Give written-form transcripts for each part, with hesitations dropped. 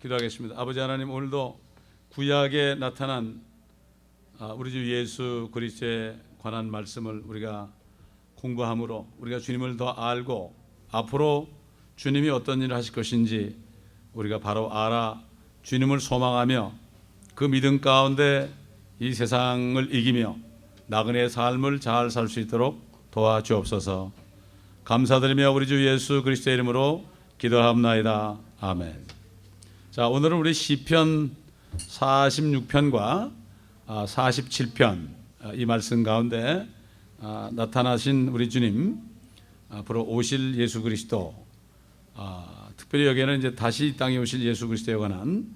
기도하겠습니다. 아버지 하나님, 오늘도 구약에 나타난 우리 주 예수 그리스도에 관한 말씀을 우리가 공부함으로 우리가 주님을 더 알고 앞으로 주님이 어떤 일을 하실 것인지 우리가 바로 알아 주님을 소망하며 그 믿음 가운데 이 세상을 이기며 나그네의 삶을 잘 살 수 있도록 도와주옵소서. 감사드리며 우리 주 예수 그리스도의 이름으로 기도합나이다. 아멘. 자, 오늘은 우리 시편 46편과 47편 이 말씀 가운데 나타나신 우리 주님, 앞으로 오실 예수 그리스도, 특별히 여기에는 이제 다시 이 땅에 오실 예수 그리스도에 관한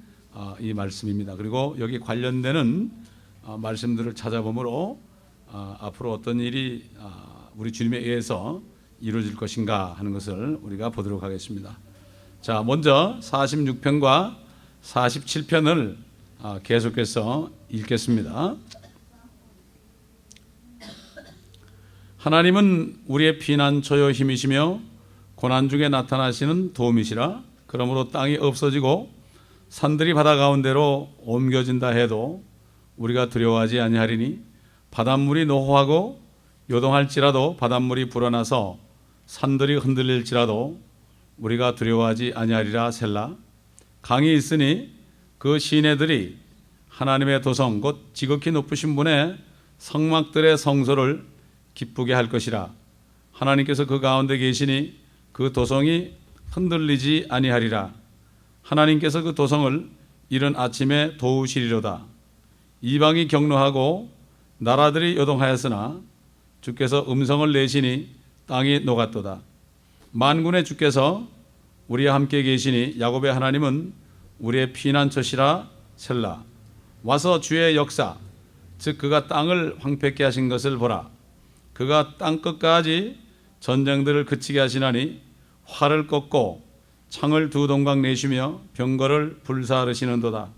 이 말씀입니다. 그리고 여기 관련되는 말씀들을 찾아보므로 앞으로 어떤 일이 우리 주님에 의해서 이루어질 것인가 하는 것을 우리가 보도록 하겠습니다. 자, 먼저 46편과 47편을 계속해서 읽겠습니다. 하나님은 우리의 피난처요 힘이시며 고난 중에 나타나시는 도움이시라. 그러므로 땅이 없어지고 산들이 바다 가운데로 옮겨진다 해도 우리가 두려워하지 아니하리니, 바닷물이 노호하고 요동할지라도 바닷물이 불어나서 산들이 흔들릴지라도 우리가 두려워하지 아니하리라. 셀라. 강이 있으니 그 시내들이 하나님의 도성 곧 지극히 높으신 분의 성막들의 성소를 기쁘게 할 것이라. 하나님께서 그 가운데 계시니 그 도성이 흔들리지 아니하리라. 하나님께서 그 도성을 이른 아침에 도우시리로다. 이방이 격노하고 나라들이 요동하였으나 주께서 음성을 내시니 땅이 녹았도다. 만군의 주께서 우리와 함께 계시니 야곱의 하나님은 우리의 피난처시라. 셀라. 와서 주의 역사, 즉 그가 땅을 황폐케 하신 것을 보라. 그가 땅끝까지 전쟁들을 그치게 하시나니 활을 꺾고 창을 두 동강 내시며 병거를 불사르시는도다.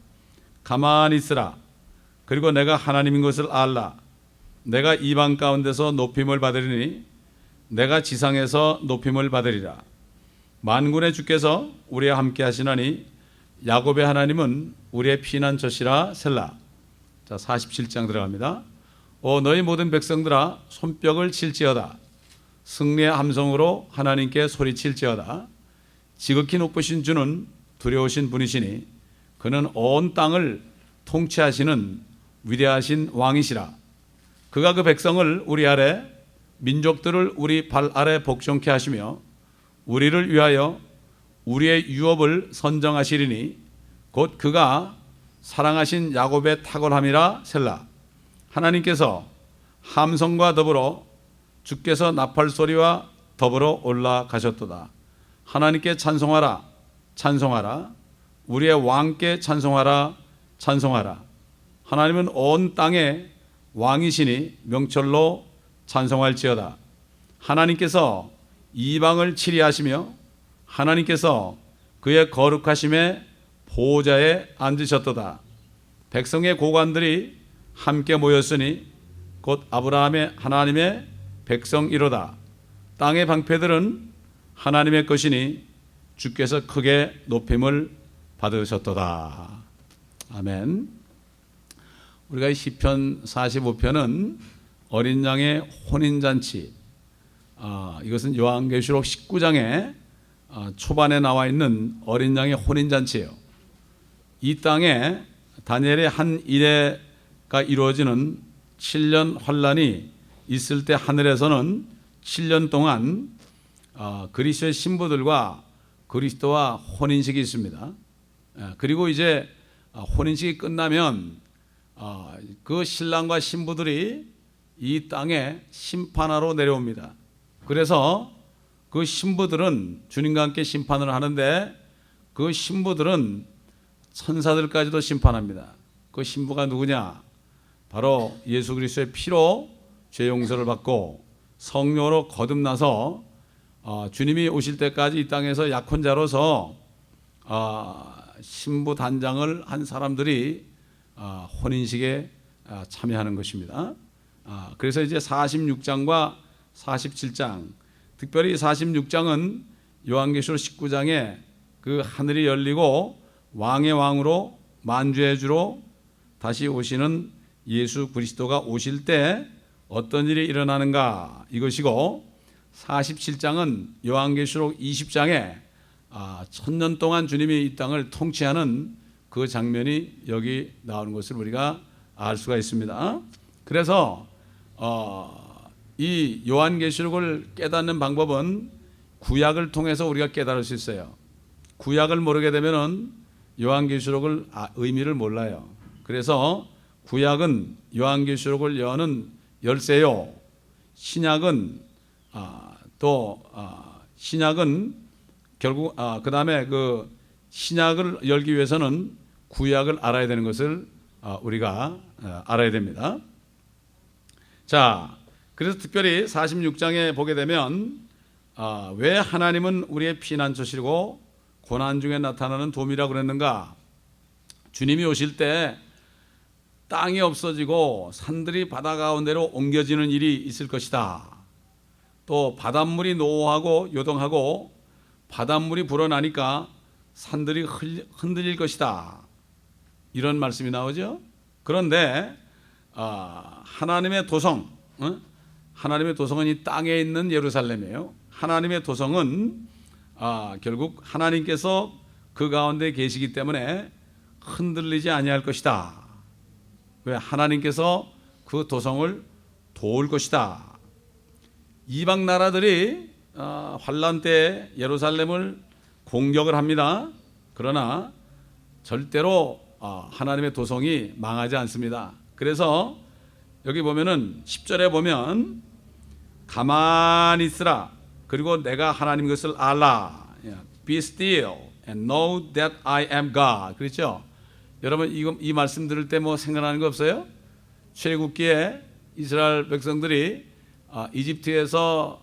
가만히 있으라. 그리고 내가 하나님인 것을 알라. 내가 이방 가운데서 높임을 받으리니 내가 지상에서 높임을 받으리라. 만군의 주께서 우리와 함께 하시나니 야곱의 하나님은 우리의 피난처시라. 셀라. 자, 47장 들어갑니다. 오 너희 모든 백성들아, 손뼉을 칠지어다. 승리의 함성으로 하나님께 소리칠지어다. 지극히 높으신 주는 두려우신 분이시니 그는 온 땅을 통치하시는 위대하신 왕이시라. 그가 그 백성을 우리 아래, 민족들을 우리 발 아래 복종케 하시며 우리를 위하여 우리의 유업을 선정하시리니 곧 그가 사랑하신 야곱의 탁월함이라. 셀라. 하나님께서 함성과 더불어 주께서 나팔소리와 더불어 올라가셨도다. 하나님께 찬송하라. 찬송하라. 우리의 왕께 찬송하라. 찬송하라. 하나님은 온 땅의 왕이시니 명철로 찬송할지어다. 하나님께서 이방을 치리하시며 하나님께서 그의 거룩하심의 보좌에 앉으셨도다. 백성의 고관들이 함께 모였으니 곧 아브라함의 하나님의 백성이로다. 땅의 방패들은 하나님의 것이니 주께서 크게 높임을 받으셨도다. 아멘. 우리가 이 시편 45편은 어린 양의 혼인잔치, 이것은 요한계시록 19장에 초반에 나와 있는 어린 양의 혼인잔치예요. 이 땅에 다니엘의 한 일회가 이루어지는 7년 환란이 있을 때 하늘에서는 7년 동안 그리스도의 신부들과 그리스도와 혼인식이 있습니다. 그리고 이제 혼인식이 끝나면 그 신랑과 신부들이 이 땅에 심판하러 내려옵니다. 그래서 그 신부들은 주님과 함께 심판을 하는데 그 신부들은 천사들까지도 심판합니다. 그 신부가 누구냐? 바로 예수 그리스도의 피로 죄 용서를 받고 성령으로 거듭나서 주님이 오실 때까지 이 땅에서 약혼자로서 신부 단장을 한 사람들이 혼인식에 참여하는 것입니다. 그래서 이제 46장과 47장, 특별히 46장은 요한계시록 19장에 그 하늘이 열리고 왕의 왕으로 만주의 주로 다시 오시는 예수 그리스도가 오실 때 어떤 일이 일어나는가 이것이고, 47장은 요한계시록 20장에 1000년 동안 주님이 이 땅을 통치하는 그 장면이 여기 나오는 것을 우리가 알 수가 있습니다. 그래서 이 요한계시록을 깨닫는 방법은 구약을 통해서 우리가 깨달을 수 있어요. 구약을 모르게 되면은 요한계시록을 의미를 몰라요. 그래서 구약은 요한계시록을 여는 열쇠요. 신약은 신약은 결국 그 다음에 그 신약을 열기 위해서는 구약을 알아야 되는 것을 우리가 알아야 됩니다. 자, 그래서 특별히 46장에 보게 되면 왜 하나님은 우리의 피난처시고 고난 중에 나타나는 도움이라고 그랬는가? 주님이 오실 때 땅이 없어지고 산들이 바다 가운데로 옮겨지는 일이 있을 것이다. 또 바닷물이 노하고 요동하고 바닷물이 불어나니까 산들이 흔들릴 것이다. 이런 말씀이 나오죠. 그런데 하나님의 도성, 하나님의 도성은 이 땅에 있는 예루살렘이에요. 하나님의 도성은 결국 하나님께서 그 가운데 계시기 때문에 흔들리지 아니할 것이다. 왜? 하나님께서 그 도성을 도울 것이다. 이방 나라들이 환란 때 예루살렘을 공격을 합니다. 그러나 절대로 하나님의 도성이 망하지 않습니다. 그래서 여기 보면은 10절에 보면 가만히 있으라, 그리고 내가 하나님인 것을 알라. Be still and know that I am God. 그렇죠? 여러분 이 말씀 들을 때 뭐 생각나는 거 없어요? 출애굽기에 이스라엘 백성들이 이집트에서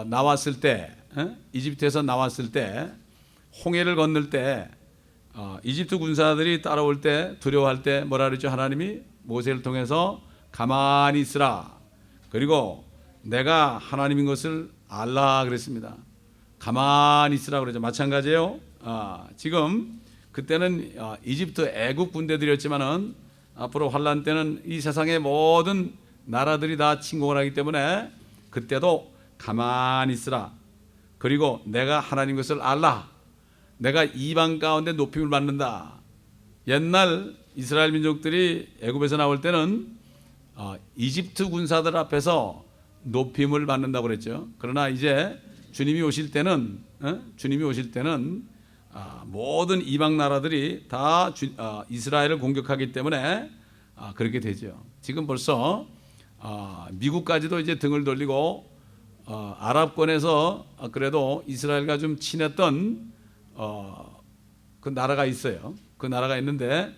나왔을 때, 홍해를 건널 때 이집트 군사들이 따라올 때 두려워할 때 뭐라 그랬죠? 하나님이 모세를 통해서 가만히 있으라, 그리고 내가 하나님인 것을 알라 그랬습니다. 가만히 있으라 그러죠. 마찬가지예요. 지금 그때는 이집트 애국 군대들이었지만은 앞으로 환란 때는 이 세상의 모든 나라들이 다 침공을 하기 때문에 그때도 가만히 있으라, 그리고 내가 하나님 것을 알라. 내가 이방 가운데 높임을 받는다. 옛날 이스라엘 민족들이 애굽에서 나올 때는 이집트 군사들 앞에서 높임을 받는다고 그랬죠. 그러나 이제 주님이 오실 때는 모든 이방 나라들이 다 이스라엘을 공격하기 때문에 그렇게 되죠. 지금 벌써 미국까지도 이제 등을 돌리고 아랍권에서 그래도 이스라엘과 좀 친했던 그 나라가 있어요. 그 나라가 있는데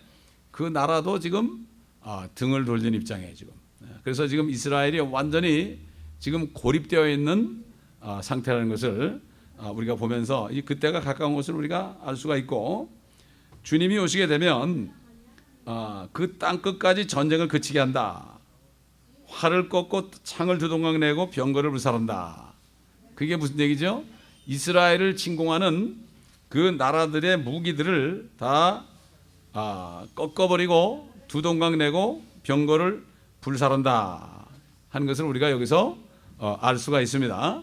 그 나라도 지금 등을 돌린 입장이에요 지금. 그래서 지금 이스라엘이 완전히 지금 고립되어 있는 상태라는 것을 우리가 보면서 이 그때가 가까운 것을 우리가 알 수가 있고, 주님이 오시게 되면 그 땅 끝까지 전쟁을 그치게 한다. 활을 꺾고 창을 두 동강 내고 병거를 불살한다. 그게 무슨 얘기죠? 이스라엘을 침공하는 그 나라들의 무기들을 다 꺾어버리고 두 동강 내고 병거를 불살한다 하는 것을 우리가 여기서 알 수가 있습니다.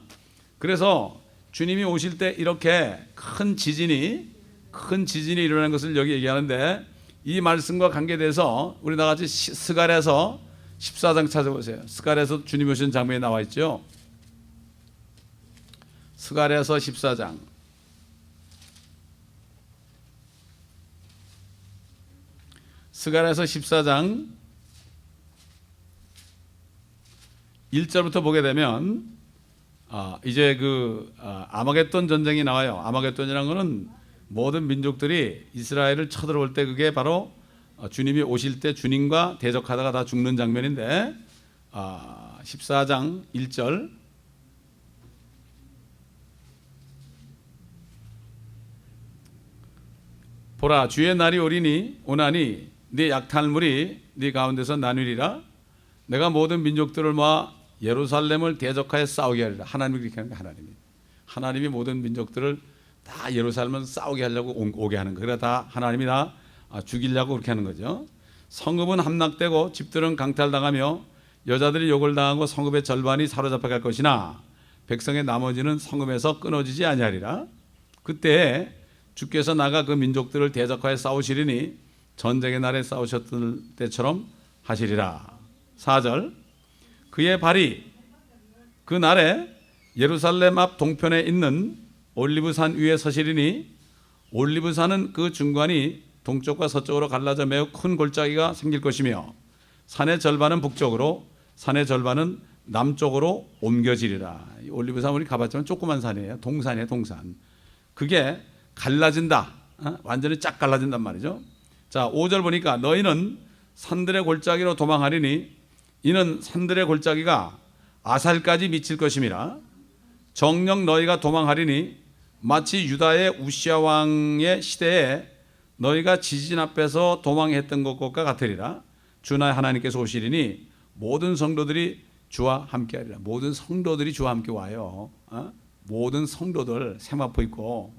그래서 주님이 오실 때 이렇게 큰 지진이 일어나는 것을 여기 얘기하는데, 이 말씀과 관계돼서 우리 나같이 스가랴서 14장 찾아보세요. 스가랴서 주님이 오신 장면이 나와 있죠. 스가랴서 14장. 스가랴서 14장 1절부터 보게 되면 이제 그 아마겟돈 전쟁이 나와요. 아마겟돈이라는 것은 모든 민족들이 이스라엘을 쳐들어올 때 그게 바로 주님이 오실 때 주님과 대적하다가 다 죽는 장면인데, 14장 1절 보라 주의 날이 오나니 네 약탈물이 네 가운데서 나누리라. 내가 모든 민족들을 모아 예루살렘을 대적하여 싸우게 하리라. 하나님이 그렇게 하는 거예요. 하나님이 모든 민족들을 다 예루살렘을 싸우게 하려고 오게 하는 거예요. 그래 다 하나님이 다 죽이려고 그렇게 하는 거죠. 성읍은 함락되고 집들은 강탈당하며 여자들이 욕을 당하고 성읍의 절반이 사로잡혀 갈 것이나 백성의 나머지는 성읍에서 끊어지지 아니하리라. 그때 주께서 나가 그 민족들을 대적하여 싸우시리니 전쟁의 날에 싸우셨던 때처럼 하시리라. 4절 그의 발이 그 날에 예루살렘 앞 동편에 있는 올리브산 위에 서시리니 올리브산은 그 중간이 동쪽과 서쪽으로 갈라져 매우 큰 골짜기가 생길 것이며 산의 절반은 북쪽으로 산의 절반은 남쪽으로 옮겨지리라. 올리브산 우리 가봤지만 조그만 산이에요. 동산이에요. 동산. 그게 갈라진다. 완전히 쫙 갈라진단 말이죠. 자 5절 보니까 너희는 산들의 골짜기로 도망하리니 이는 산들의 골짜기가 아살까지 미칠 것임이라. 정녕 너희가 도망하리니 마치 유다의 우시아 왕의 시대에 너희가 지진 앞에서 도망했던 것과 같으리라. 주나의 하나님께서 오시리니 모든 성도들이 주와 함께하리라. 모든 성도들이 주와 함께 와요. 모든 성도들 세마포 있고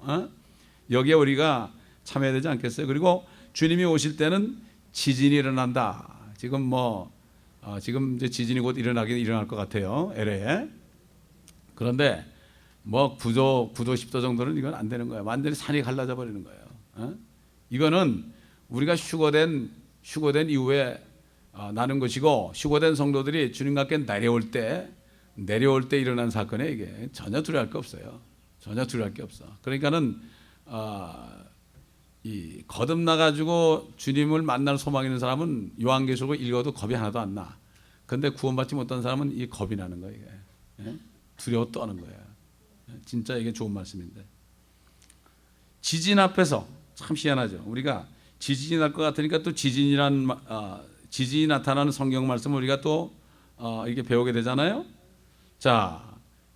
여기에 우리가 참여해야 되지 않겠어요? 그리고 주님이 오실 때는 지진이 일어난다. 지금 지금 이제 지진이 곧 일어날 것 같아요. LA에. 그런데 9도 10도 정도는 이건 안 되는 거예요. 완전히 산이 갈라져 버리는 거예요. 이거는 우리가 휴거된 이후에 나는 것이고 휴거된 성도들이 주님과 함께 내려올 때 일어난 사건에 이게 전혀 두려워할 게 없어요. 전혀 두려워할 게 없어. 그러니까는 이 거듭나 가지고 주님을 만날 소망이 있는 사람은 요한계시록을 읽어도 겁이 하나도 안 나. 근데 구원받지 못한 사람은 이 겁이 나는 거예요. 이게. 두려워 떠는 거예요. 진짜 이게 좋은 말씀인데. 지진 앞에서 참 희한하죠. 우리가 지진이 날 것 같으니까 또 지진이 나타나는 성경 말씀을 우리가 또 이렇게 배우게 되잖아요. 자,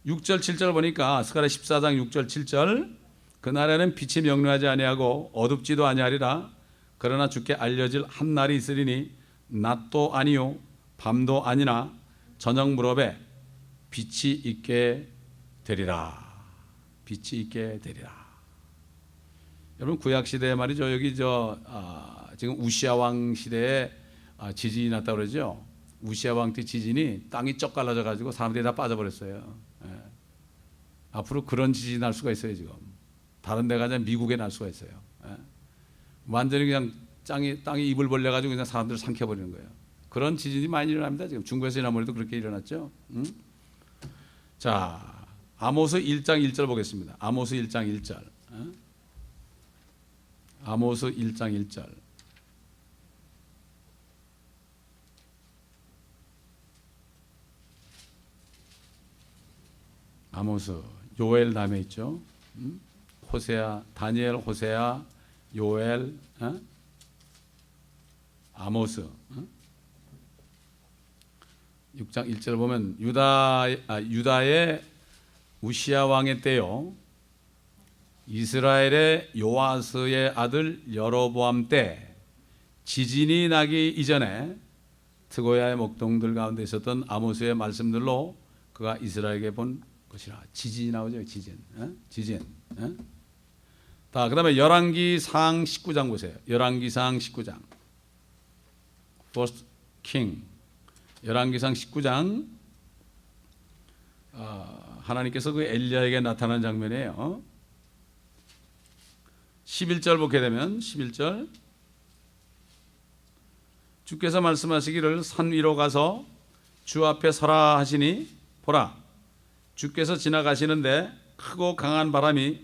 6절 7절 보니까 스가랴 14장 6절 7절 그날에는 빛이 명료하지 아니하고 어둡지도 아니하리라. 그러나 주께 알려질 한 날이 있으리니 낮도 아니요 밤도 아니나 저녁 무렵에 빛이 있게 되리라. 빛이 있게 되리라. 여러분 구약 시대에 말이죠. 여기 지금 우시아 왕 시대에 지진이 났다고 그러죠. 우시아 왕 때 지진이 땅이 쩍 갈라져 가지고 사람들이 다 빠져버렸어요. 앞으로 그런 지진이 날 수가 있어요. 지금 다른 데가 아니라 미국에 날 수가 있어요. 완전히 그냥 땅이 입을 벌려 가지고 그냥 사람들을 삼켜버리는 거예요. 그런 지진이 많이 일어납니다. 지금 중국에서 이나무리도 그렇게 일어났죠. 자, 아모스 1장 1절 보겠습니다. 아모스 1장 1절. 아모스 1장 1절. 아모스, 요엘 다음에 있죠. 호세아, 다니엘, 호세아, 요엘, 아모스. 6장 1절 보면 유다의 우시아 왕의 때요 이스라엘의 요아스의 아들 여로보암 때 지진이 나기 이전에 트고야의 목동들 가운데 있었던 아모스의 말씀들로 그가 이스라엘에게 본 것이라. 지진이 나오죠. 지진. 자, 그다음에 열왕기상 19장 보세요. 열왕기상 19장. First King. 열왕기상 19장. 하나님께서 그 엘리야에게 나타난 장면이에요. 11절 보게 되면 11절 주께서 말씀하시기를 산 위로 가서 주 앞에 서라 하시니 보라 주께서 지나가시는데 크고 강한 바람이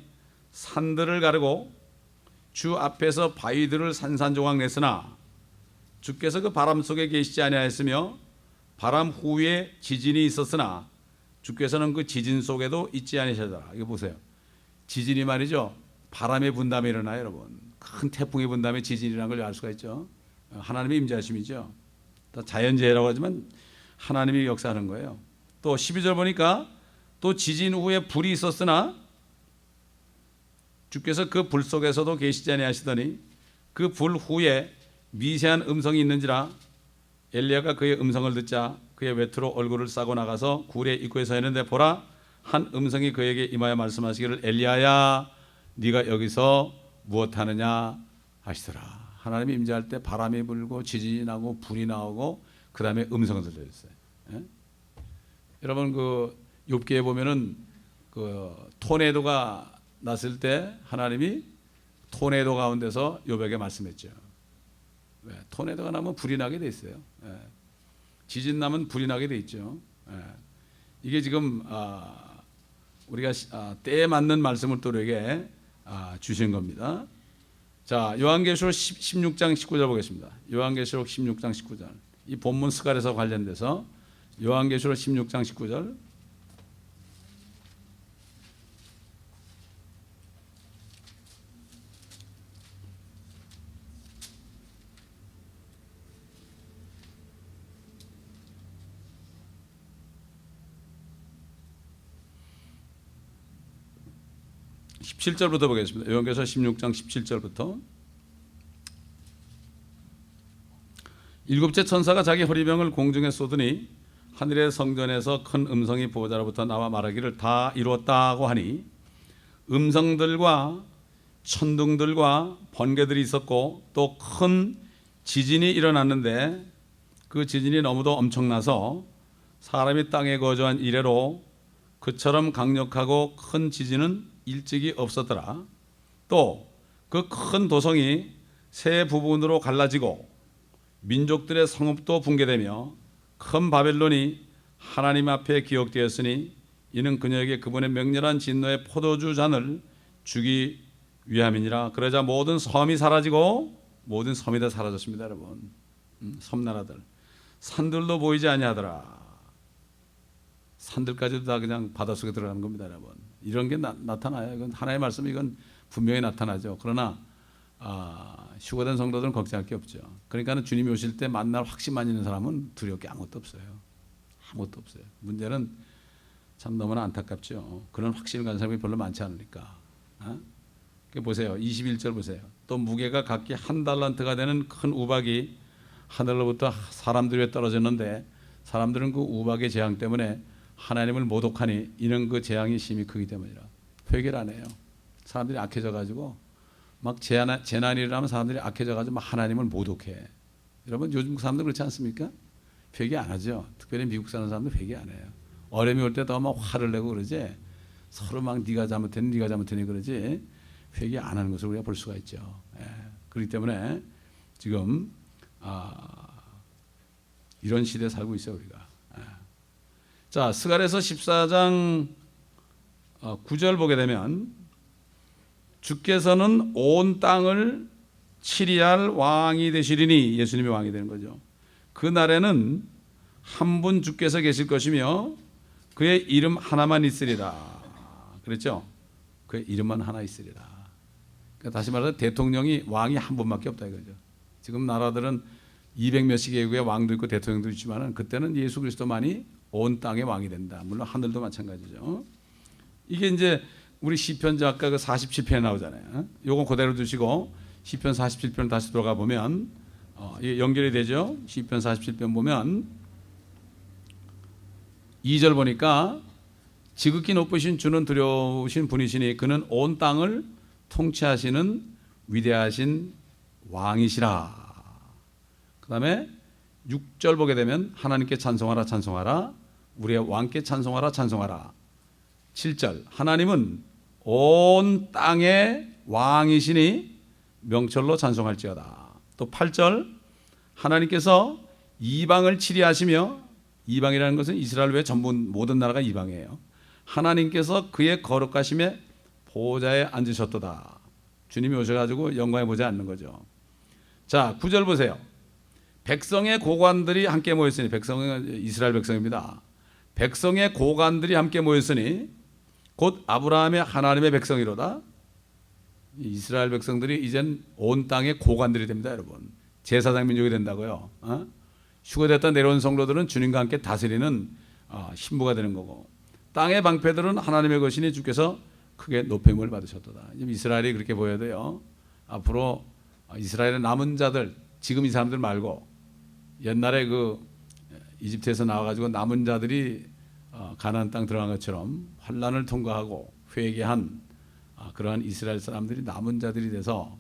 산들을 가르고 주 앞에서 바위들을 산산조각 냈으나 주께서 그 바람 속에 계시지 아니하였으며 바람 후에 지진이 있었으나 주께서는 그 지진 속에도 있지 아니하셨더라. 이거 보세요. 지진이 말이죠. 바람의 분담이 일어나요, 여러분. 큰 태풍의 분담에 지진이라는 걸 알 수가 있죠. 하나님의 임재하심이죠. 자연재해라고 하지만 하나님이 역사하는 거예요. 또 12절 보니까 또 지진 후에 불이 있었으나 주께서 그 불 속에서도 계시지 아니하시더니 그 불 후에 미세한 음성이 있는지라 엘리야가 그의 음성을 듣자 그의 외투로 얼굴을 싸고 나가서 굴의 입구에 서 있는데 보라 한 음성이 그에게 임하여 말씀하시기를 엘리야야 네가 여기서 무엇하느냐 하시더라. 하나님이 임재할 때 바람이 불고 지진이 나고 불이 나오고 그 다음에 음성을 들려줬어요. 예? 여러분 그 욥기에 보면은 그 토네이도가 났을 때 하나님이 토네이도 가운데서 욥에게 말씀했죠. 왜? 토네이도가 나면 불이 나게 돼 있어요. 예. 지진 나면 불이 나게 돼 있죠. 예. 이게 지금 우리가 때에 맞는 말씀을 또 우리에게 주신 겁니다. 자, 요한계시록 16장 19절 보겠습니다. 요한계시록 16장 19절. 이 본문 스갈에서 관련돼서 요한계시록 16장 19절. (17절부터) 보겠습니다. 요한계시록 16장 17절부터. 일곱째 천사가 자기 허리병을 공중에 쏟으니 하늘의 성전에서 큰 음성이 보호자로부터 나와 말하기를 다 이루었다고 하니 음성들과 천둥들과 번개들이 있었고 또 큰 지진이 일어났는데 그 지진이 너무도 엄청나서 사람이 땅에 거주한 이래로 그처럼 강력하고 큰 지진은 일찍이 없었더라. 또 그 큰 도성이 세 부분으로 갈라지고 민족들의 성읍도 붕괴되며 큰 바벨론이 하나님 앞에 기억되었으니 이는 그녀에게 그분의 맹렬한 진노의 포도주 잔을 주기 위함이니라. 그러자 모든 섬이 사라지고 모든 섬이 다 사라졌습니다. 여러분, 섬나라들 산들도 보이지 아니하더라. 산들까지도 다 그냥 바닷속에 들어가는 겁니다. 여러분, 이런 게 나타나요. 이건 하나님의 말씀, 이건 분명히 나타나죠. 그러나 휴거된 성도들은 걱정할 게 없죠. 그러니까 주님이 오실 때 만날 확신만 있는 사람은 두려울 게 아무것도 없어요. 아무것도 없어요. 문제는 참 너무나 안타깝죠. 그런 확신을 가진 사람이 별로 많지 않으니까. 보세요. 21절 보세요. 또 무게가 각기 한 달란트가 되는 큰 우박이 하늘로부터 사람들 위에 떨어졌는데 사람들은 그 우박의 재앙 때문에 하나님을 모독하니 이는 그 재앙이 심히 크기 때문이라. 회개를 안 해요. 사람들이 악해져 가지고 막 재난이 일어나면 사람들이 악해져 가지고 막 하나님을 모독해. 여러분 요즘 사람들 그렇지 않습니까? 회개 안 하죠. 특별히 미국 사는 사람들 회개 안 해요. 어려움이 올 때 더 막 화를 내고 그러지. 서로 막 네가 잘못했니 그러지. 회개 안 하는 것을 우리가 볼 수가 있죠. 그렇기 때문에 지금 이런 시대에 살고 있어요 우리가. 자, 스갈에서 14장 9절 보게 되면 주께서는 온 땅을 치리할 왕이 되시리니, 예수님이 왕이 되는 거죠. 그 날에는 한 분 주께서 계실 것이며 그의 이름 하나만 있으리라. 그랬죠? 그의 이름만 하나 있으리라. 그러니까 다시 말해서 대통령이 왕이 한 분밖에 없다 이거죠. 지금 나라들은 200몇십 개국의 왕도 있고 대통령도 있지만 그때는 예수 그리스도만이 온 땅의 왕이 된다. 물론 하늘도 마찬가지죠. 이게 이제 우리 시편 작가 그 47편에 나오잖아요. 요건 그대로 두시고 시편 47편 다시 들어가 보면 이게 연결이 되죠. 시편 47편 보면 2절 보니까 지극히 높으신 주는 두려우신 분이시니 그는 온 땅을 통치하시는 위대하신 왕이시라. 그 다음에 6절 보게 되면 하나님께 찬송하라 찬송하라, 우리의 왕께 찬송하라 찬송하라. 7절 하나님은 온 땅의 왕이시니 명철로 찬송할지어다. 또 8절 하나님께서 이방을 치리하시며, 이방이라는 것은 이스라엘 외 전부 모든 나라가 이방이에요. 하나님께서 그의 거룩하심에 보좌에 앉으셨도다. 주님이 오셔가지고 영광에 보지 않는 거죠. 자, 9절 보세요. 백성의 고관들이 함께 모였으니, 백성은 이스라엘 백성입니다. 백성의 고관들이 함께 모였으니 곧 아브라함의 하나님의 백성이로다. 이스라엘 백성들이 이젠 온 땅의 고관들이 됩니다. 여러분, 제사장 민족이 된다고요. 휴거됐다 내려온 성도들은 주님과 함께 다스리는 신부가 되는 거고, 땅의 방패들은 하나님의 것이니 주께서 크게 높임을 받으셨도다. 이스라엘이 그렇게 보여야 돼요. 앞으로 이스라엘의 남은 자들, 지금 이 사람들 말고 옛날에 그 이집트에서 나와가지고 남은 자들이 가나안 땅 들어간 것처럼 환란을 통과하고 회개한 그러한 이스라엘 사람들이 남은 자들이 돼서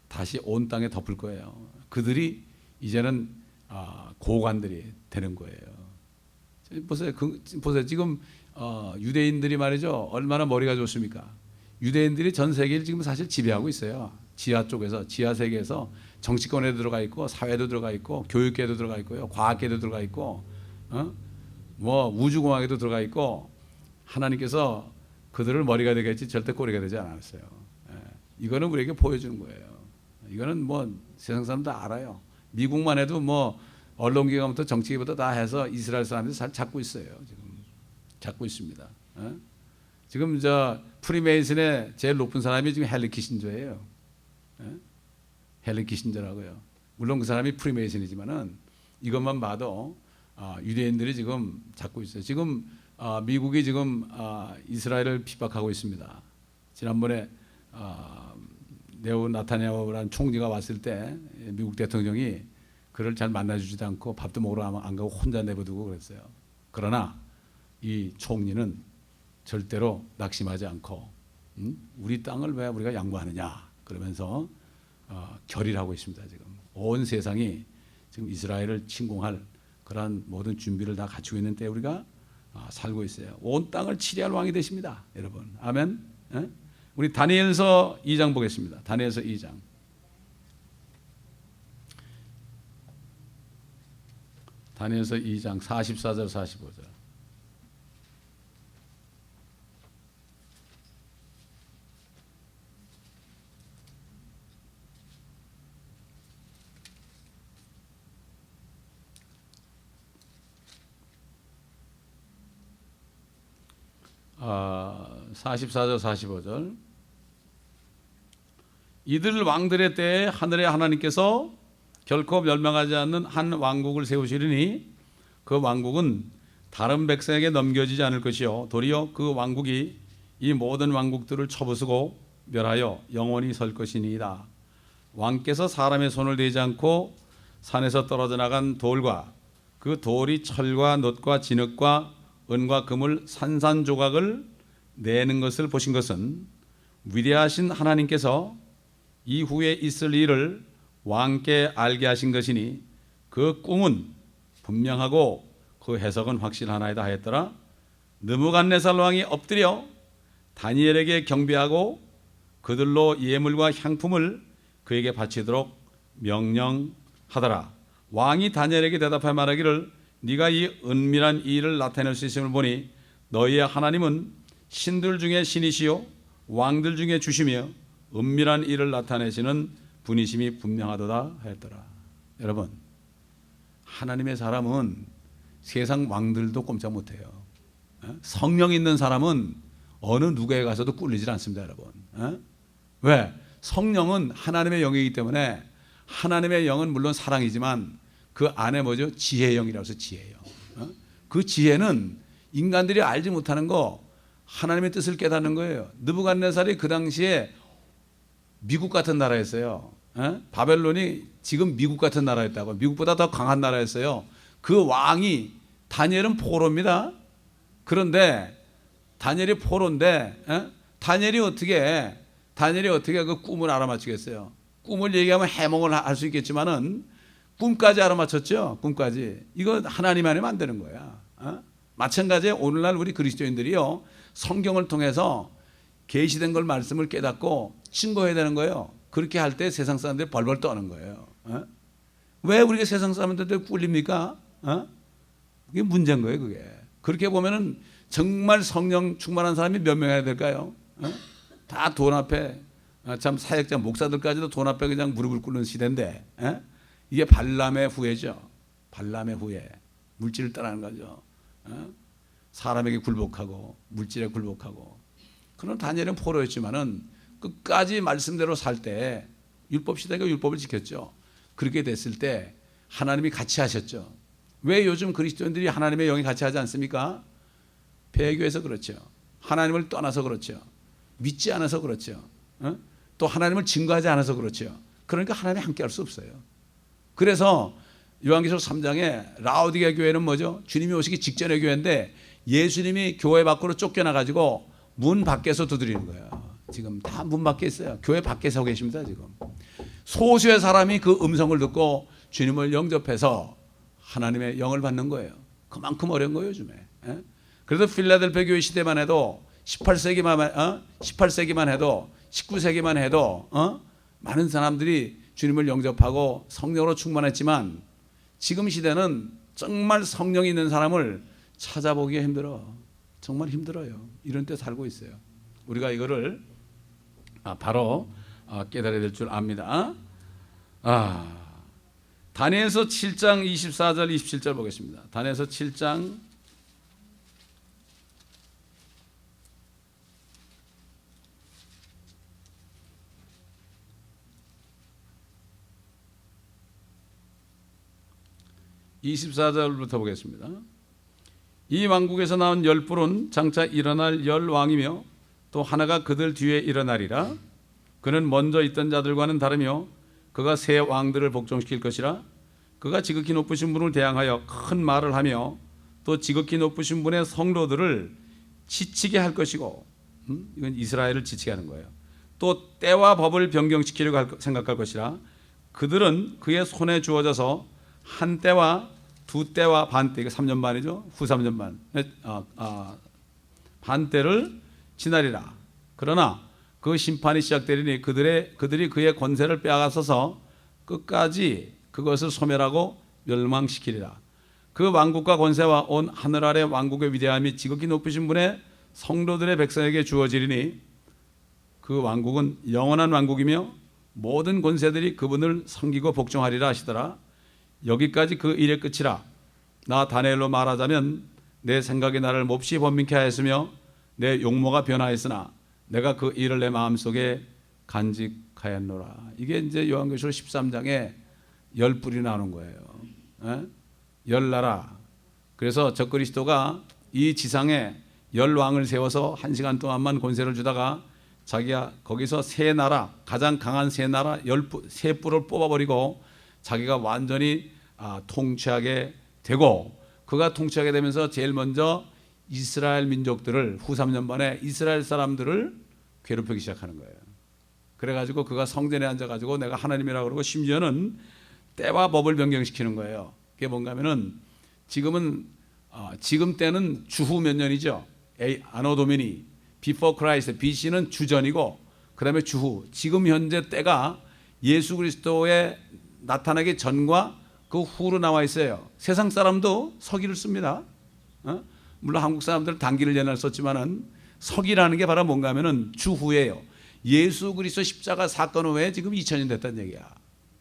다시 온 땅에 덮을 거예요. 그들이 이제는 고관들이 되는 거예요. 보세요. 보세요. 지금 유대인들이 말이죠. 얼마나 머리가 좋습니까? 유대인들이 전 세계를 지금 사실 지배하고 있어요. 지하 쪽에서, 지하 세계에서 정치권에도 들어가 있고, 사회도 들어가 있고, 교육계도 들어가 있고요, 과학계도 들어가 있고, 뭐 우주공학에도 들어가 있고. 하나님께서 그들을 머리가 되겠지 절대 꼬리가 되지 않았어요. 이거는 우리에게 보여주는 거예요. 이거는 뭐 세상 사람 다 알아요. 미국만 해도 뭐 언론기관부터 정치기부터 다 해서 이스라엘 사람들이 잘 잡고 있어요. 지금 잡고 있습니다. 지금 저 프리메이슨의 제일 높은 사람이 지금 헨리 키신저예요. 헨리 키신저라고요. 물론 그 사람이 프리메이슨이지만은 이것만 봐도 유대인들이 지금 잡고 있어요. 지금 미국이 지금 이스라엘을 핍박하고 있습니다. 지난번에 네오 나타냐후라는 총리가 왔을 때 미국 대통령이 그를 잘 만나주지도 않고 밥도 먹으러 안 가고 혼자 내버두고 그랬어요. 그러나 이 총리는 절대로 낙심하지 않고 우리 땅을 왜 우리가 양보하느냐 그러면서 결의를 하고 있습니다. 지금 온 세상이 지금 이스라엘을 침공할 그러한 모든 준비를 다 갖추고 있는 때 우리가 살고 있어요. 온 땅을 치리할 왕이 되십니다, 여러분. 아멘. 우리 다니엘서 2장 보겠습니다. 다니엘서 2장. 다니엘서 2장 44절 45절. 아, 44절 45절. 이들 왕들의 때에 하늘의 하나님께서 결코 멸망하지 않는 한 왕국을 세우시리니 그 왕국은 다른 백성에게 넘겨지지 않을 것이요 도리어 그 왕국이 이 모든 왕국들을 쳐부수고 멸하여 영원히 설 것이니이다. 왕께서 사람의 손을 대지 않고 산에서 떨어져 나간 돌과 그 돌이 철과 놋과 진흙과 은과 금을 산산조각을 내는 것을 보신 것은 위대하신 하나님께서 이후에 있을 일을 왕께 알게 하신 것이니 그 꿈은 분명하고 그 해석은 확실하나이다 하였더라. 느부갓네살 왕이 엎드려 다니엘에게 경배하고 그들로 예물과 향품을 그에게 바치도록 명령하더라. 왕이 다니엘에게 대답하여 말하기를 네가 이 은밀한 이 일을 나타낼 수 있음을 보니 너희의 하나님은 신들 중에 신이시요 왕들 중에 주시며 은밀한 일을 나타내시는 분이심이 분명하도다 하였더라. 여러분, 하나님의 사람은 세상 왕들도 꼼짝 못해요. 성령 있는 사람은 어느 누구에 가서도 꿀리질 않습니다, 여러분. 왜? 성령은 하나님의 영이기 때문에 하나님의 영은 물론 사랑이지만 그 안에 뭐죠? 지혜의 영이라고 해서 지혜의 영. 그 지혜는 인간들이 알지 못하는 거 하나님의 뜻을 깨닫는 거예요. 느부갓네살이 그 당시에 미국 같은 나라였어요. 바벨론이 지금 미국 같은 나라였다고. 미국보다 더 강한 나라였어요. 그 왕이 다니엘은 포로입니다. 그런데 다니엘이 포로인데 다니엘이 어떻게 그 꿈을 알아맞히겠어요? 꿈을 얘기하면 해몽을 할 수 있겠지만은 꿈까지 알아맞혔죠. 꿈까지. 이거 하나님 안에 만드는 거야. 마찬가지에 오늘날 우리 그리스도인들이요 성경을 통해서 계시된 걸 말씀을 깨닫고 증거해야 되는 거예요. 그렇게 할 때 세상 사람들이 벌벌 떠는 거예요. 왜 우리가 세상 사람들한테 꿀립니까? 그게 문제인 거예요. 그게. 그렇게 보면은 정말 성령 충만한 사람이 몇 명이나 될까요? 다 돈 앞에 참 사역자 목사들까지도 돈 앞에 그냥 무릎을 꿇는 시대인데 이게 발람의 후예죠. 발람의 후예. 물질을 따라하는 거죠. 사람에게 굴복하고 물질에 굴복하고. 그런 다니엘은 포로였지만은 끝까지 말씀대로 살 때 율법 시대가 율법을 지켰죠. 그렇게 됐을 때 하나님이 같이 하셨죠. 왜 요즘 그리스도인들이 하나님의 영이 같이 하지 않습니까? 배교해서 그렇죠. 하나님을 떠나서 그렇죠. 믿지 않아서 그렇죠. 또 하나님을 증거하지 않아서 그렇죠. 그러니까 하나님이 함께 할 수 없어요. 그래서 요한계시록 3장에 라오디게 교회는 뭐죠? 주님이 오시기 직전의 교회인데 예수님이 교회 밖으로 쫓겨나가지고 문 밖에서 두드리는 거예요. 지금 다 문 밖에 있어요. 교회 밖에 서 계십니다. 지금 소수의 사람이 그 음성을 듣고 주님을 영접해서 하나님의 영을 받는 거예요. 그만큼 어려운 거예요, 요즘에. 그래서 필라델피아 교회 시대만 해도 18세기만 해도 19세기만 해도 많은 사람들이 주님을 영접하고 성령으로 충만했지만 지금 시대는 정말 성령이 있는 사람을 찾아보기가 힘들어. 정말 힘들어요. 이런 때 살고 있어요. 우리가 이거를 바로 깨달아야 될 줄 압니다. 다니엘서 7장 24절 27절 보겠습니다. 다니엘서 7장 24절부터 보겠습니다. 이 왕국에서 나온 열불은 장차 일어날 열 왕이며 또 하나가 그들 뒤에 일어나리라. 그는 먼저 있던 자들과는 다르며 그가 새 왕들을 복종시킬 것이라. 그가 지극히 높으신 분을 대항하여 큰 말을 하며 또 지극히 높으신 분의 성도들을 지치게 할 것이고, 이건 이스라엘을 지치게 하는 거예요. 또 때와 법을 변경시키려고 생각할 것이라. 그들은 그의 손에 주어져서 한 때와 두 때와 반 때, 이거 3년 반이죠. 후 3년 반, 반 때를 지나리라. 그러나 그 심판이 시작되리니 그들이 그의 권세를 빼앗아서 끝까지 그것을 소멸하고 멸망시키리라. 그 왕국과 권세와 온 하늘 아래 왕국의 위대함이 지극히 높으신 분의 성도들의 백성에게 주어지리니 그 왕국은 영원한 왕국이며 모든 권세들이 그분을 섬기고 복종하리라 하시더라. 여기까지 그 일의 끝이라. 나 다니엘로 말하자면 내 생각이 나를 몹시 번민케 하였으며 내 용모가 변하였으나 내가 그 일을 내 마음속에 간직하였노라. 이게 이제 요한계시록 13장에 열 뿔이 나오는 거예요. 열 나라. 그래서 적그리스도가 이 지상에 열 왕을 세워서 1시간 동안만 권세를 주다가 자기가 거기서 세 나라, 가장 강한 세 나라 세 뿔을 뽑아버리고 자기가 완전히 통치하게 되고, 그가 통치하게 되면서 제일 먼저 이스라엘 민족들을, 후 3년 만에 이스라엘 사람들을 괴롭히기 시작하는 거예요. 그래가지고 그가 성전에 앉아가지고 내가 하나님이라고 그러고 심지어는 때와 법을 변경시키는 거예요. 그게 뭔가 하면은 지금 때는 주후 몇 년이죠. 아노 도미니, 비포 크라이스트, BC는 주전이고 그 다음에 주후, 지금 현재 때가 예수 그리스도의 나타나기 전과 그 후로 나와 있어요. 세상 사람도 서기를 씁니다. 물론 한국 사람들은 단기를 옛날 썼지만은 서기라는 게 바로 뭔가 하면은 주후예요. 예수 그리스도 십자가 사건 후에 지금 2000년 됐다는 얘기야.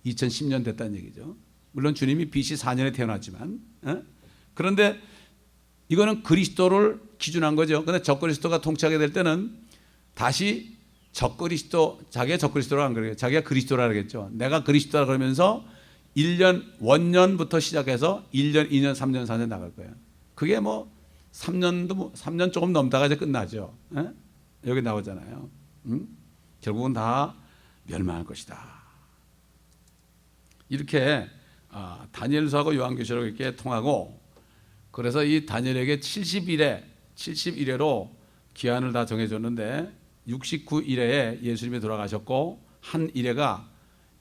2010년 됐다는 얘기죠. 물론 주님이 BC 4년에 태어났지만, 그런데 이거는 그리스도를 기준한 거죠. 그런데 적그리스도가 통치하게 될 때는 다시 적그리스도, 자기가 적그리스도라고 안 그래요. 자기가 그리스도라 그러겠죠. 내가 그리스도라 그러면서 1년, 원년부터 시작해서 1년, 2년, 3년, 4년 나갈 거예요. 그게 뭐 3년 조금 넘다가 이제 끝나죠. 여기 나오잖아요. 결국은 다 멸망할 것이다. 이렇게 다니엘서하고 요한계시록 이렇게 통하고, 그래서 이 다니엘에게 71회로 기한을 다 정해줬는데 69일에 예수님이 돌아가셨고 한 일회가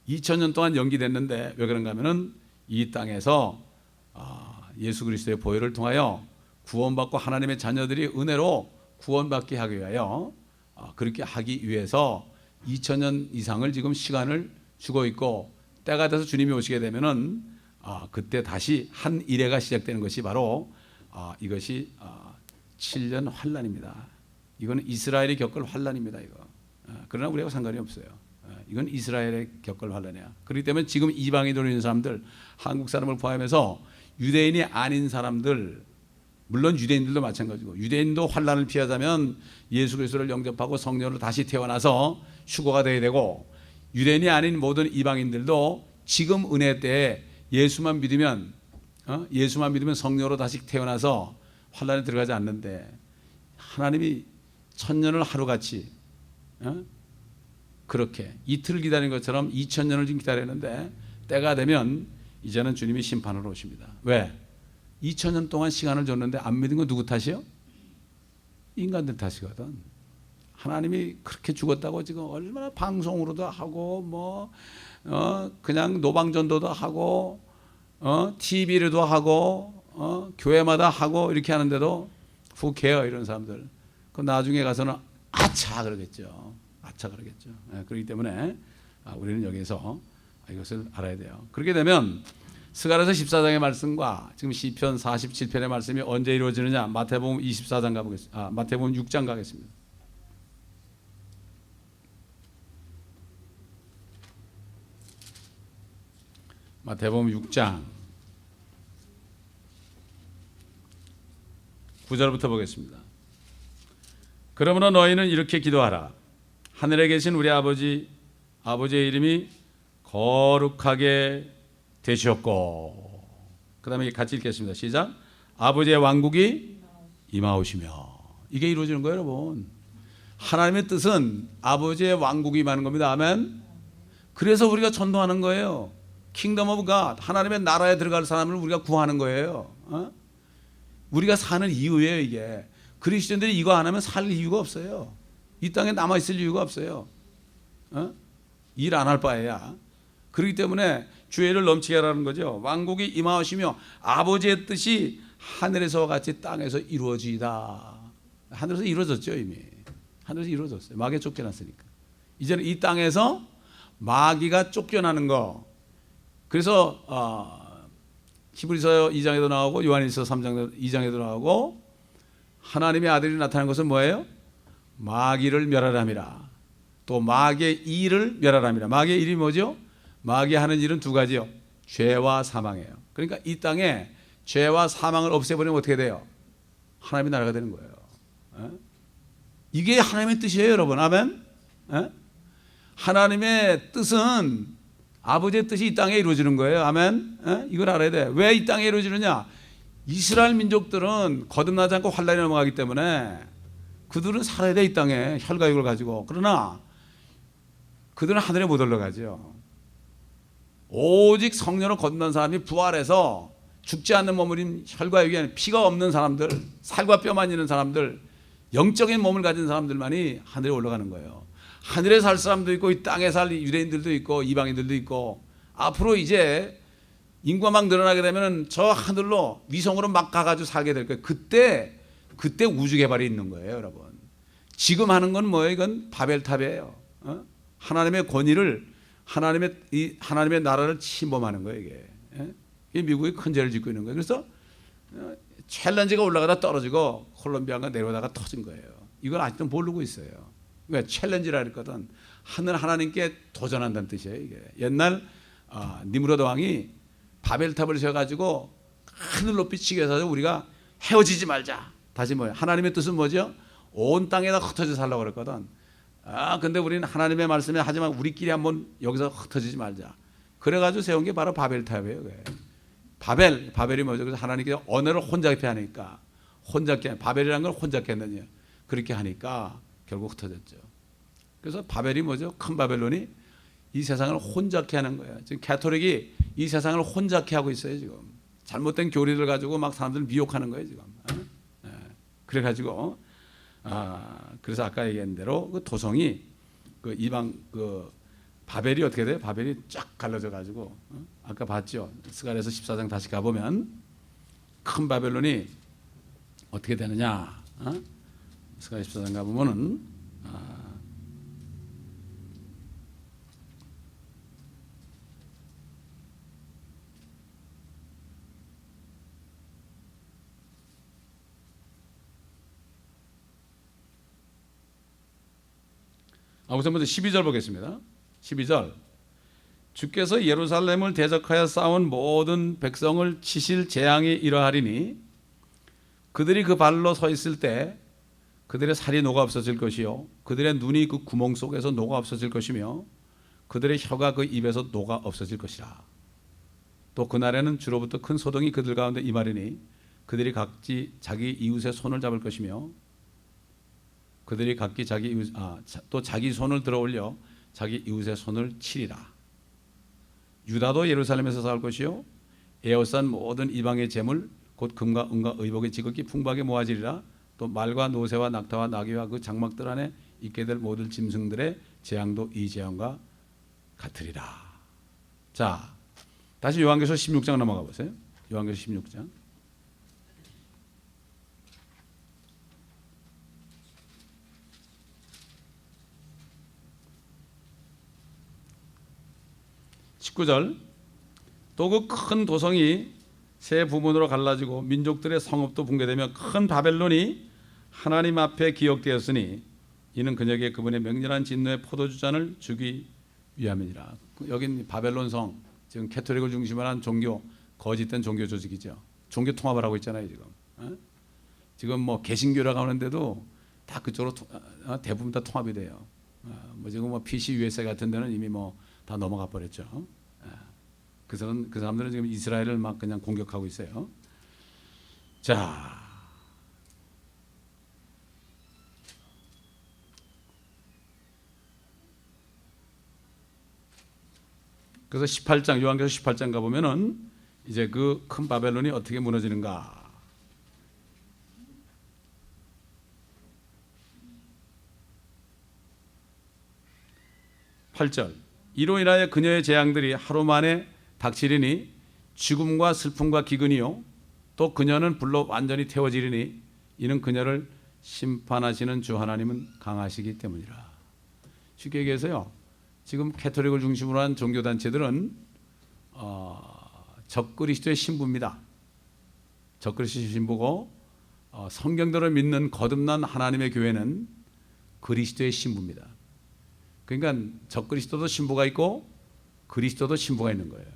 2000년 동안 연기됐는데 왜 그런가 하면은 이 땅에서 예수 그리스도의 보혈을 통하여 구원받고 하나님의 자녀들이 은혜로 구원받게 하기 위하여 그렇게 하기 위해서 2000년 이상을 지금 시간을 주고 있고, 때가 돼서 주님이 오시게 되면은 그때 다시 한 일회가 시작되는 것이 바로 이것이 7년 환란입니다. 이거는 이스라엘이 겪을 환란입니다. 이거. 그러나 우리하고 상관이 없어요. 이건 이스라엘의 겪을 환란이야. 그렇기 때문에 지금 이방인으로 있는 사람들, 한국 사람을 포함해서 유대인이 아닌 사람들, 물론 유대인들도 마찬가지고, 유대인도 환란을 피하자면 예수 그리스도를 영접하고 성령으로 다시 태어나서 휴거가 되어야 되고, 유대인이 아닌 모든 이방인들도 지금 은혜 때에 예수만 믿으면 성령으로 다시 태어나서 환란에 들어가지 않는데, 하나님이 1000년을 하루같이 그렇게 이틀을 기다린 것처럼 2000년을 지금 기다렸는데, 때가 되면 이제는 주님이 심판으로 오십니다. 왜? 2000년 동안 시간을 줬는데 안 믿은 건 누구 탓이요? 인간들 탓이거든. 하나님이 그렇게 죽었다고 지금 얼마나 방송으로도 하고 그냥 노방전도도 하고 TV로도 하고 교회마다 하고 이렇게 하는데도 who care 이런 사람들. 그 나중에 가서는 아차 그러겠죠. 아차 그러겠죠. 그렇기 때문에 우리는 여기서 이것을 알아야 돼요. 그렇게 되면 스가랴서 14장의 말씀과 지금 시편 47편의 말씀이 언제 이루어지느냐? 마태복음 24장 가보겠습니다. 마태복음 6장 가겠습니다. 마태복음 6장 9절부터 보겠습니다. 그러므로 너희는 이렇게 기도하라. 하늘에 계신 우리 아버지의 이름이 거룩하게 되시옵고, 그 다음에 같이 읽겠습니다. 시작. 아버지의 왕국이 임하오시며. 이게 이루어지는 거예요, 여러분. 하나님의 뜻은 아버지의 왕국이 임하는 겁니다. 아멘. 그래서 우리가 전도하는 거예요. 킹덤 오브 갓, 하나님의 나라에 들어갈 사람을 우리가 구하는 거예요. 우리가 사는 이유예요. 이게 그리스도인들이 이거 안 하면 살 이유가 없어요. 이 땅에 남아있을 이유가 없어요. 일 안 할 바에야. 그렇기 때문에 주의 일을 넘치게 하라는 거죠. 왕국이 임하시며 아버지의 뜻이 하늘에서와 같이 땅에서 이루어지이다. 하늘에서 이루어졌죠. 이미 하늘에서 이루어졌어요. 마귀에 쫓겨났으니까. 이제는 이 땅에서 마귀가 쫓겨나는 거. 그래서 히브리서 2장에도 나오고 요한일서 2장에도 나오고 하나님의 아들이 나타난 것은 뭐예요? 마귀를 멸하람이라. 또 마귀의 일을 멸하람이라. 마귀의 일이 뭐죠? 마귀 하는 일은 두 가지요. 죄와 사망이에요. 그러니까 이 땅에 죄와 사망을 없애버리면 어떻게 돼요? 하나님의 나라가 되는 거예요. 이게 하나님의 뜻이에요, 여러분. 아멘. 하나님의 뜻은 아버지의 뜻이 이 땅에 이루어지는 거예요. 아멘. 이걸 알아야 돼. 왜 이 땅에 이루어지느냐? 이스라엘 민족들은 거듭나지 않고 환란에 넘어가기 때문에 그들은 살아야 돼. 이 땅에 혈과육을 가지고. 그러나 그들은 하늘에 못 올라가죠. 오직 성령으로 거듭난 사람이 부활해서 죽지 않는 몸을 혈과육이 아닌 피가 없는 사람들, 살과 뼈만 있는 사람들, 영적인 몸을 가진 사람들만이 하늘에 올라가는 거예요. 하늘에 살 사람도 있고 이 땅에 살 유대인들도 있고 이방인들도 있고, 앞으로 이제 인구가 막 늘어나게 되면 저 하늘로 위성으로 막 가가지고 살게 될 거예요. 그때 우주 개발이 있는 거예요, 여러분. 지금 하는 건 뭐예요? 이건 바벨탑이에요. 하나님의 권위를 하나님의 나라를 침범하는 거예요, 이게. 이게 미국이 큰 죄를 짓고 있는 거예요. 그래서 챌린지가 올라가다 떨어지고 콜롬비아가 내려오다가 터진 거예요. 이걸 아직도 모르고 있어요. 왜 챌린지라 했거든. 하나님께 도전한다는 뜻이에요. 이게 옛날 니므로드 왕이 바벨탑을 세워가지고 하늘 높이 치게 해서 우리가 헤어지지 말자. 다시 뭐예요? 하나님의 뜻은 뭐죠? 온 땅에다 흩어져 살라고 그랬거든. 근데 우리는 하나님의 말씀에 하지만 우리끼리 한번 여기서 흩어지지 말자. 그래가지고 세운 게 바로 바벨탑이에요. 바벨이 뭐죠? 그래서 하나님께 언어를 혼잡게 하니까 바벨이라는 걸 혼잡게 했느냐. 그렇게 하니까 결국 흩어졌죠. 그래서 바벨이 뭐죠? 큰 바벨론이 이 세상을 혼잡케 하는 거예요. 지금 가톨릭이 이 세상을 혼잡케 하고 있어요. 지금 잘못된 교리를 가지고 막 사람들 미혹하는 거예요. 지금. 그래가지고 그래서 아까 얘기한 대로 그 도성이 그 이방 그 바벨이 어떻게 돼요? 바벨이 쫙 갈라져 가지고 아까 봤죠? 스가랴서 14장 다시 가보면 큰 바벨론이 어떻게 되느냐? 스가랴 14장 가보면은 우선 먼저 12절 보겠습니다. 12절. 주께서 예루살렘을 대적하여 싸운 모든 백성을 치실 재앙이 이러하리니 그들이 그 발로 서 있을 때 그들의 살이 녹아 없어질 것이요 그들의 눈이 그 구멍 속에서 녹아 없어질 것이며 그들의 혀가 그 입에서 녹아 없어질 것이라. 또 그날에는 주로부터 큰 소동이 그들 가운데 임하리니 그들이 각기 자기 이웃의 손을 잡을 것이며 그들이 각기 또 자기 손을 들어올려 자기 이웃의 손을 치리라. 유다도 예루살렘에서 살 것이요 에워싼 모든 이방의 재물 곧 금과 은과 의복의 지극히 풍부하게 모아지리라. 또 말과 노새와 낙타와 나귀와 그 장막들 안에 있게 될 모든 짐승들의 재앙도 이 재앙과 같으리라. 자, 다시 요한계시록 16장 넘어가 보세요. 요한계시록 16장. (19절) 또 그 큰 도성이 세 부분으로 갈라지고 민족들의 성읍도 붕괴되며 큰 바벨론이 하나님 앞에 기억되었으니 이는 그녀에게 그분의 맹렬한 진노의 포도주잔을 주기 위함이니라. 여긴 바벨론 성, 지금 캐토릭을 중심으로 한 종교, 거짓된 종교 조직이죠. 종교 통합을 하고 있잖아요 지금. 지금 뭐 개신교라고 하는데도 다 그쪽으로 대부분 다 통합이 돼요. 뭐 지금 뭐 PC USA 같은 데는 이미 뭐 다 넘어가 버렸죠. 그 사람들은 지금 이스라엘을 막 그냥 공격하고 있어요. 자, 그래서 18장 요한계시록 18장 가 보면은 이제 그 큰 바벨론이 어떻게 무너지는가. 8절 이로 인하여 그녀의 재앙들이 하루 만에 닥치리니 죽음과 슬픔과 기근이요 또 그녀는 불로 완전히 태워지리니 이는 그녀를 심판하시는 주 하나님은 강하시기 때문이라. 쉽게 얘기해서요, 지금 캐토릭을 중심으로 한 종교단체들은 적그리스도의 신부입니다. 적그리스도의 신부고 성경대로 믿는 거듭난 하나님의 교회는 그리스도의 신부입니다. 그러니까 적그리스도도 신부가 있고 그리스도도 신부가 있는 거예요.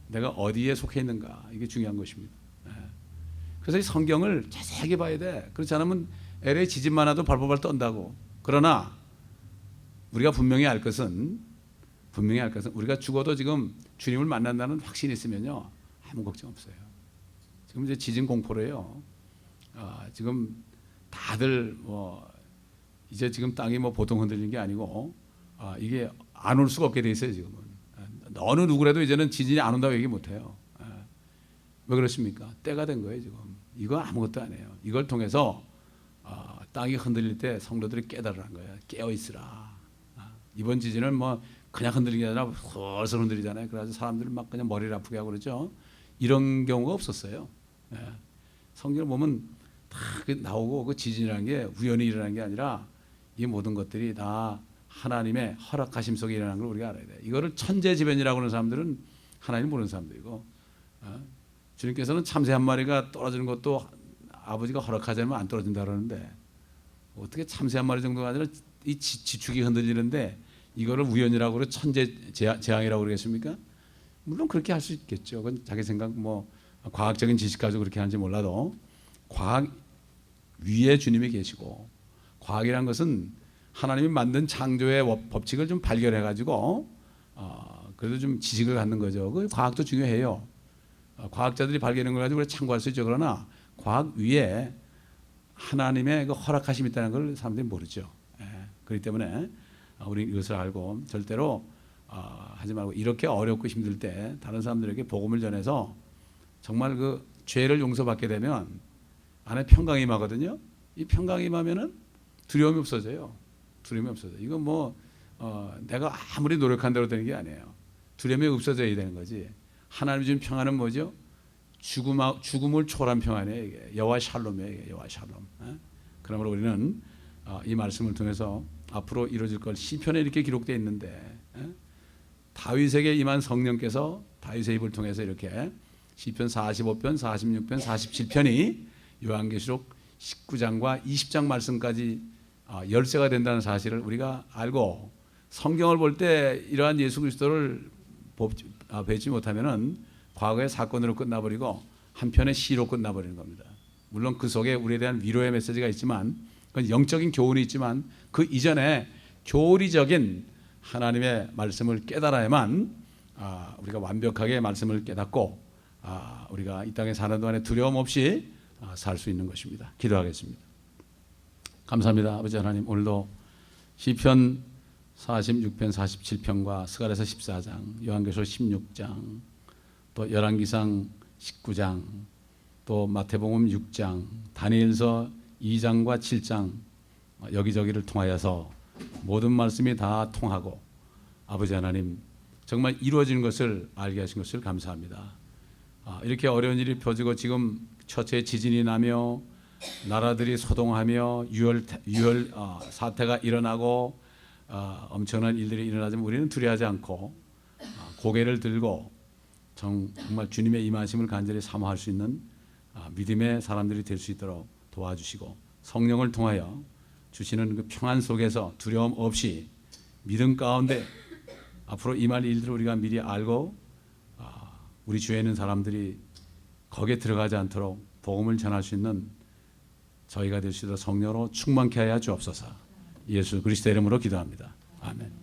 내가 어디에 속해 있는가, 이게 중요한 것입니다. 그래서 이 성경을 자세하게 봐야 돼. 그렇지 않으면 LA 지진만 와도 발발발 떤다고. 그러나 우리가 분명히 알 것은 우리가 죽어도 지금 주님을 만난다는 확신이 있으면요 아무 걱정 없어요. 지금 이제 지진 공포래요. 지금 다들 뭐 이제 지금 땅이 뭐 보통 흔들리는 게 아니고 이게 안 올 수가 없게 돼 있어요 지금은. 어느 누구라도 이제는 지진이 안 온다고 얘기 못 해요. 왜 그렇습니까? 때가 된 거예요 지금. 이거 아무것도 아니에요. 이걸 통해서 땅이 흔들릴 때 성도들이 깨달으라는 거예요. 깨어 있으라. 이번 지진은 뭐 그냥 흔들리는 게 아니라 훨씬 흔들리잖아요. 그래서 사람들이 막 그냥 머리를 아프게 하고 그러죠. 이런 경우가 없었어요. 성경을 보면 다 나오고 그 지진이라는 게 우연히 일어나는 게 아니라 이 모든 것들이 다 하나님의 허락하심 속에 일어나는 걸 우리가 알아야 돼. 이거를 천재지변이라고 하는 사람들은 하나님 모르는 사람들이고, 주님께서는 참새 한 마리가 떨어지는 것도 아버지가 허락하지 않으면 안 떨어진다 그러는데 어떻게 참새 한 마리 정도가 아니라 이 지축이 흔들리는데 이거를 우연이라고 그래 천재 재앙이라고 그러겠습니까? 물론 그렇게 할 수 있겠죠. 그건 자기 생각 뭐 과학적인 지식 가지고 그렇게 하는지 몰라도 과학 위에 주님이 계시고, 과학이란 것은 하나님이 만든 창조의 법칙을 좀 발견해 가지고 그래도 좀 지식을 갖는 거죠. 그 과학도 중요해요. 과학자들이 발견한 걸 가지고 참고할 수 있죠. 그러나 과학 위에 하나님의 그 허락하심이 있다는 걸 사람들이 모르죠. 그렇기 때문에 우리 이것을 알고 절대로 하지 말고, 이렇게 어렵고 힘들 때 다른 사람들에게 복음을 전해서 정말 그 죄를 용서받게 되면 안에 평강이 임하거든요. 이 평강이 임하면은 두려움이 없어져요. 두려움이 없어져. 이건 뭐 내가 아무리 노력한 대로 되는 게 아니에요. 두려움이 없어져야 되는 거지. 하나님 주신 평안은 뭐죠? 죽음을 초월한 평안이에요. 이게 여호와 샬롬이에요. 이게 여호와 샬롬. 그러므로 우리는 이 말씀을 통해서 앞으로 이루어질 걸, 시편에 이렇게 기록되어 있는데 다윗에게 임한 성령께서 다윗의 입을 통해서 이렇게 시편 45편, 46편, 47편이 요한계시록 19장과 20장 말씀까지 열쇠가 된다는 사실을 우리가 알고, 성경을 볼 때 이러한 예수 그리스도를 뵙지 못하면은 과거의 사건으로 끝나버리고 한편의 시로 끝나버리는 겁니다. 물론 그 속에 우리에 대한 위로의 메시지가 있지만, 그건 영적인 교훈이 있지만, 그 이전에 교리적인 하나님의 말씀을 깨달아야만 우리가 완벽하게 말씀을 깨닫고 우리가 이 땅에 사는 동안에 두려움 없이 살 수 있는 것입니다. 기도하겠습니다. 감사합니다. 아버지 하나님, 오늘도 시편 46편, 47편과 스가랴서 14장, 요한계시록 16장, 또 열왕기상 19장, 또 마태복음 6장, 다니엘서 2장과 7장 여기저기를 통하여서 모든 말씀이 다 통하고 아버지 하나님 정말 이루어지는 것을 알게 하신 것을 감사합니다. 이렇게 어려운 일이 펴지고 지금 처처에 지진이 나며 나라들이 소동하며 유혈 사태가 일어나고 엄청난 일들이 일어나지만 우리는 두려워하지 않고 고개를 들고 정말 주님의 임하심을 간절히 사모할 수 있는 믿음의 사람들이 될 수 있도록 도와주시고 성령을 통하여 주시는 그 평안 속에서 두려움 없이 믿음 가운데 앞으로 임할 일들을 우리가 미리 알고 우리 주위에 있는 사람들이 거기에 들어가지 않도록 복음을 전할 수 있는 저희가 될 수 있도록 성령으로 충만케 하여 주옵소서. 예수 그리스도의 이름으로 기도합니다. 아멘.